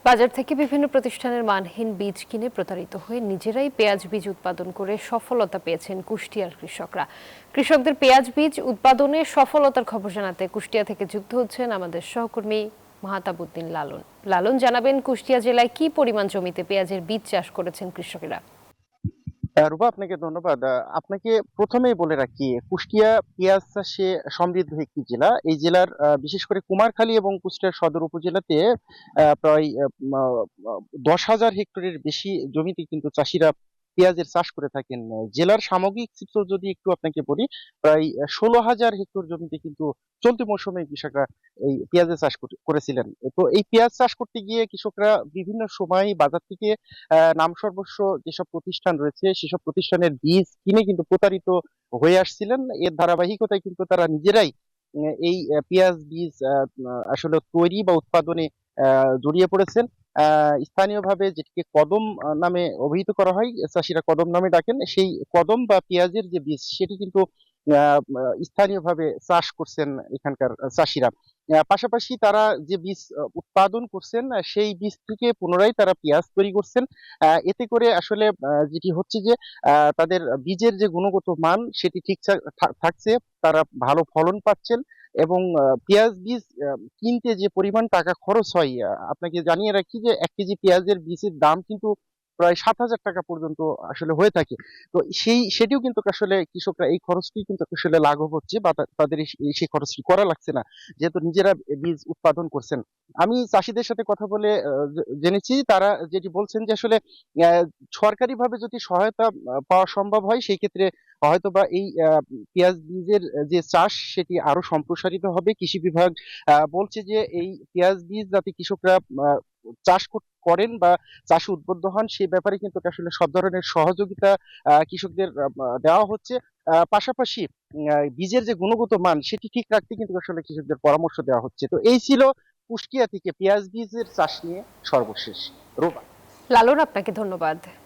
বাজার থেকে বিভিন্ন প্রতিষ্ঠানের মানহীন বীজ কিনে প্রতারিত হয়ে নিজেরাই পেঁয়াজ বীজ উৎপাদন করে সফলতা পেয়েছেন কুষ্টিয়ার কৃষকরা। কৃষকদের পেঁয়াজ বীজ উৎপাদনে সফলতার খবর জানাতে কুষ্টিয়া থেকে যুক্ত হচ্ছেন আমাদের সহকর্মী মাহতাবউদ্দিন লালন। লালন জানাবেন কুষ্টিয়া জেলায় কি পরিমাণ জমিতে পেঁয়াজের বীজ চাষ করেছেন কৃষকেরা। রুবা, আপনাকে ধন্যবাদ। আপনাকে প্রথমেই বলে রাখি, কুষ্টিয়া পেঁয়াজ চাষে সমৃদ্ধ একটি জেলা। এই জেলার বিশেষ করে কুমারখালী এবং কুষ্টিয়া সদর উপজেলাতে প্রায় 10,000 হেক্টরের বেশি জমিতে কিন্তু চাষিরা পেঁয়াজের চাষ করে থাকেন। জেলার সামগ্রিক চিত্র যদি একটু আপনাকে বলি, প্রায় 16,000 হেক্টর জমিতে কিন্তু চলতি মৌসুমে কৃষকরা এই পেঁয়াজের চাষ করেছিলেন। তো এই পেঁয়াজ চাষ করতে গিয়ে কৃষকরা বিভিন্ন সময় বাজার থেকে নাম সর্বস্ব যেসব প্রতিষ্ঠান রয়েছে সেসব প্রতিষ্ঠানের বীজ কিনে কিন্তু প্রতারিত হয়ে আসছিলেন। এর ধারাবাহিকতায় কিন্তু তারা নিজেরাই এই পেঁয়াজ বীজ আসলে তৈরি বা উৎপাদনে জড়িয়ে পড়েছেন। স্থানীয়ভাবে যেটিকে কদম নামে অভিহিত করা হয়, চাষিরা কদম নামে ডাকেন, সেই কদম বা পেঁয়াজের যে বীজ সেটি কিন্তু স্থানীয়ভাবে চাষ করছেন এখানকার চাষিরা। পাশাপাশি তারা যে বীজ উৎপাদন করছেন, সেই বীজ থেকে পুনরায় তারা পেঁয়াজ তৈরি করছেন। এতে করে আসলে যেটি হচ্ছে যে তাদের বীজের যে গুণগত মান সেটি ঠিকঠাক থাকছে, তারা ভালো ফলন পাচ্ছেন। এবং পেঁয়াজ বীজ কিনতে যে পরিমাণ টাকা খরচ হয়, আপনাকে জানিয়ে রাখি যে 1 কেজি পেঁয়াজের বীজের দাম কিন্তু প্রায় 7,000 টাকা পর্যন্ত আসলে হয়ে থাকে। তো সেটিও কিন্তু আসলে কৃষকরা এই খরচটি কিন্তু আসলে লাঘব হচ্ছে, বা তাদের সেই খরচটি করা লাগছে না, যেহেতু নিজেরা বীজ উৎপাদন করছেন। আমি চাষীদের সাথে কথা বলে জেনেছি, তারা যেটি বলছেন যে আসলে আহ, সরকারিভাবে যদি সহায়তা পাওয়া সম্ভব হয়, সেই ক্ষেত্রে হয়তোবা এই পেঁয়াজ বীজের যে চাষ সেটি আরো সম্প্রসারিত হবে। কৃষি বিভাগ বলছে যে এই পেঁয়াজ বীজ যাতে কৃষকরা আহ, চাষ করেন বা চাষে উদ্বুদ্ধ হন, সে ব্যাপারে কিন্তু আসলে সব ধরনের সহযোগিতা কৃষকদের দেওয়া হচ্ছে। পাশাপাশি বীজের যে গুণগত মান সেটি ঠিক রাখতে কিন্তু আসলে কৃষকদের পরামর্শ দেওয়া হচ্ছে। তো এই ছিল কুষ্টিয়া থেকে পেঁয়াজ বীজের চাষ নিয়ে সর্বশেষ। রোবা। লালন, আপনাকে ধন্যবাদ।